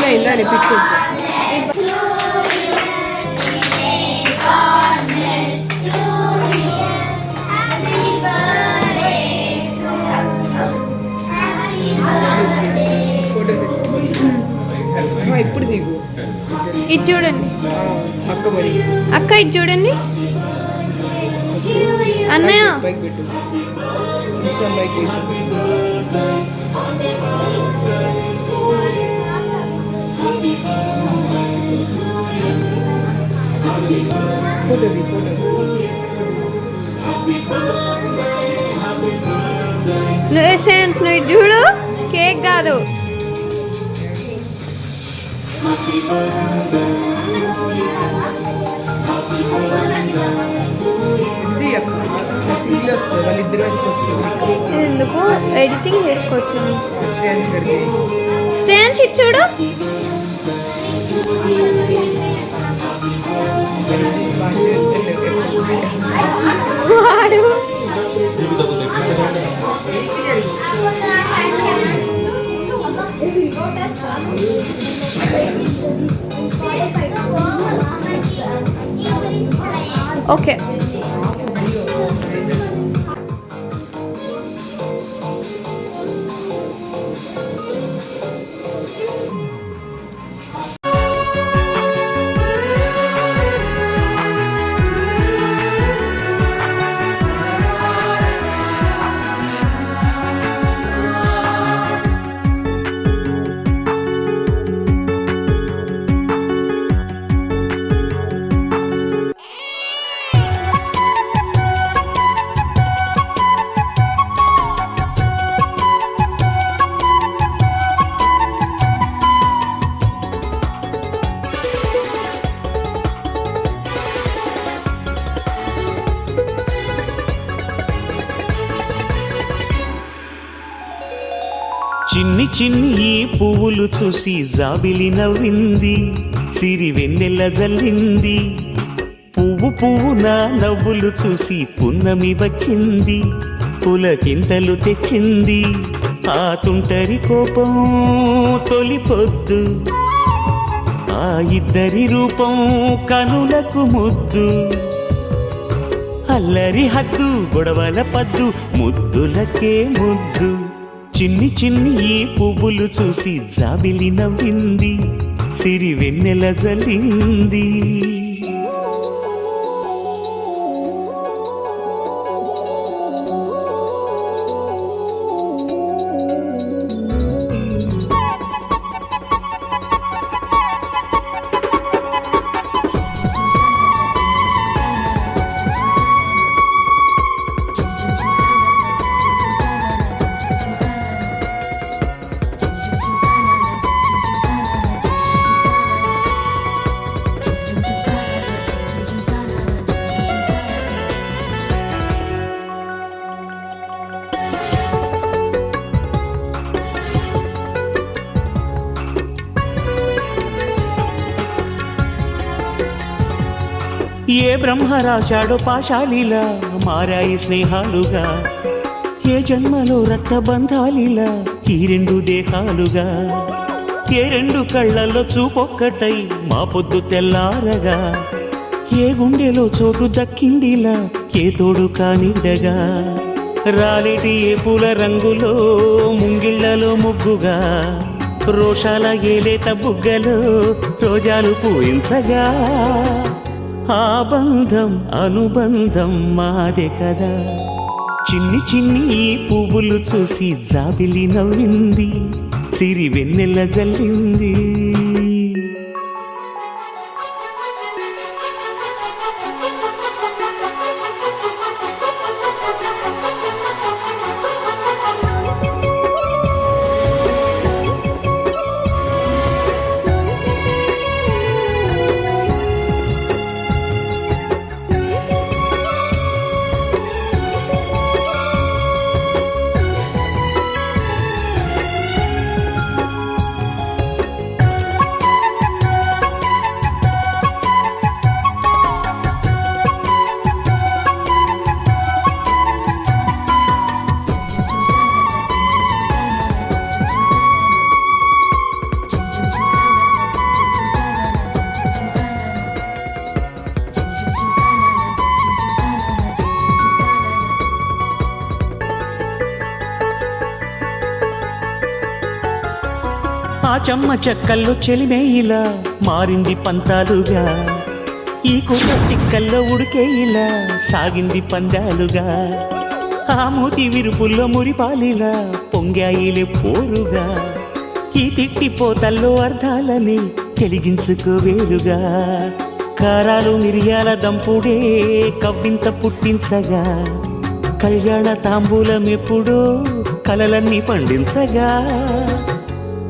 అయిందా పిక్చర్స్ ఇప్పుడు దిగు ఇది చూడండి అక్క మరి అక్క ఇది చూడండి అన్నయ్య బైక్ పెట్టు బైక్ పెట్టు ఫోటో నువ్వు సెన్స్ నువ్వు ఇది చూడు కేక్ కాదు ఇది అక్క సీరియస్ వాళ్ళిద్దరు వస్తుంది ఎందుకు ఎడిటింగ్ చేసుకోవచ్చు స్టాండ్ స్టాండ్ ఇది చూడు వాడు ఓకే చిన్ని చిన్ని పువ్వులు చూసి జాబిలి నవ్వింది సిరి వెన్నెల జల్లింది పువ్వు పువ్వున నవ్వులు చూసి పున్నమి వచ్చింది పులకింతలు తెచ్చింది ఆ తుంటరి కోపం తొలి పొద్దు ఆ ఇద్దరి రూపం కనులకు ముద్దు అల్లరి హద్దు గొడవల పద్దు ముద్దులకే ముద్దు చిన్ని చిన్ని ఈ పువ్వులు చూసి జాబిలి నవ్వింది సిరి వెన్నెల జల్లింది ఏ బ్రహ్మ రాశాడో పాశాలిలా మారాయి స్నేహాలుగా ఏ జన్మలో రక్తబంధాలిలా ఈ రెండు దేహాలుగా ఏ రెండు కళ్ళల్లో చూపొక్కటై మా పొద్దు తెల్లారగా ఏ గుండెలో చోటు దక్కిందిలా ఏ తోడు కానిడగా రాలిటి ఏ పూల రంగులో ముంగిళ్లలో ముగ్గుగా రోషాల ఏలేత బుగ్గలో రోజాలు పూయించగా ఆ బంధం అనుబంధం మాదే కదా చిన్ని చిన్ని ఈ పువ్వులు చూసి జాబిలి నవ్వింది సిరి వెన్నెల జల్లింది చెమ్మ చెక్కల్లో చెలిమే ఇలా మారింది పంతాలుగా, ఈ కుర్ర తిక్కల్లో ఉడికే ఇలా సాగింది పందాలుగా, ఆ మూతి విరుపుల్లో మురిపాలిలా పొంగాయిలే పోరుగా, ఈ తిట్టిపోతల్లో అర్థాలని తెలిగించుకోవేరుగా, కారాలు మిరియాల దంపుడే కవ్వింత పుట్టించగా, కళ్యాణ తాంబూలం ఎప్పుడో కలలన్నీ పండించగా,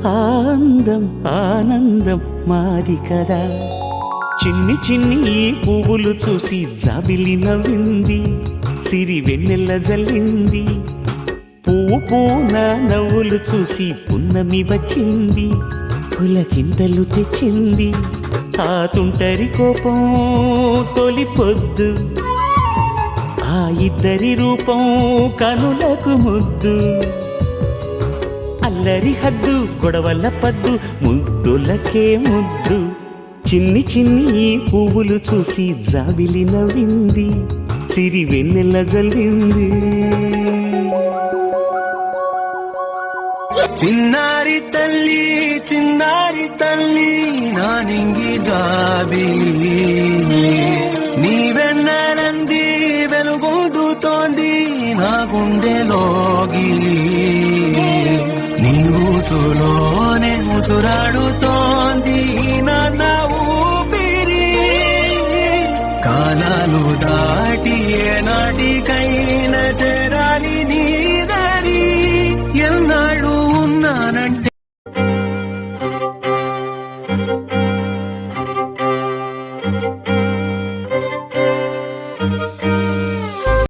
ఆనందం ఆనందం మాది కదా. చిన్ని చిన్ని ఈ పువ్వులు చూసి జాబిలి నవ్వింది, సిరి వెన్నెల్ల జల్లింది, పువ్వు పూన నవ్వులు చూసి పున్నమి వచ్చింది, పులకింతలు తెచ్చింది, ఆ తుంటరి కోపం తొలి పొద్దు, ఆ ఇద్దరి రూపం కనులకు ముద్దు, అల్లరి హద్దు గొడవల పద్దు ముద్దులకే ముద్దు, చిన్ని చిన్ని పువ్వులు చూసి జాబిలి నవ్వింది, సిరి వెన్నెల జల్లింది. చిన్నారి తల్లి నా నింగి జాబిలి, నీ వెన్నెలంది వెలుగొందుతోంది నా గుండెలోగిలి, నీ ఊసులోనే ముసురాడుతోంది నా ఊపిరి, కాలాలు దాటి ఏ నాటికైనా చేరా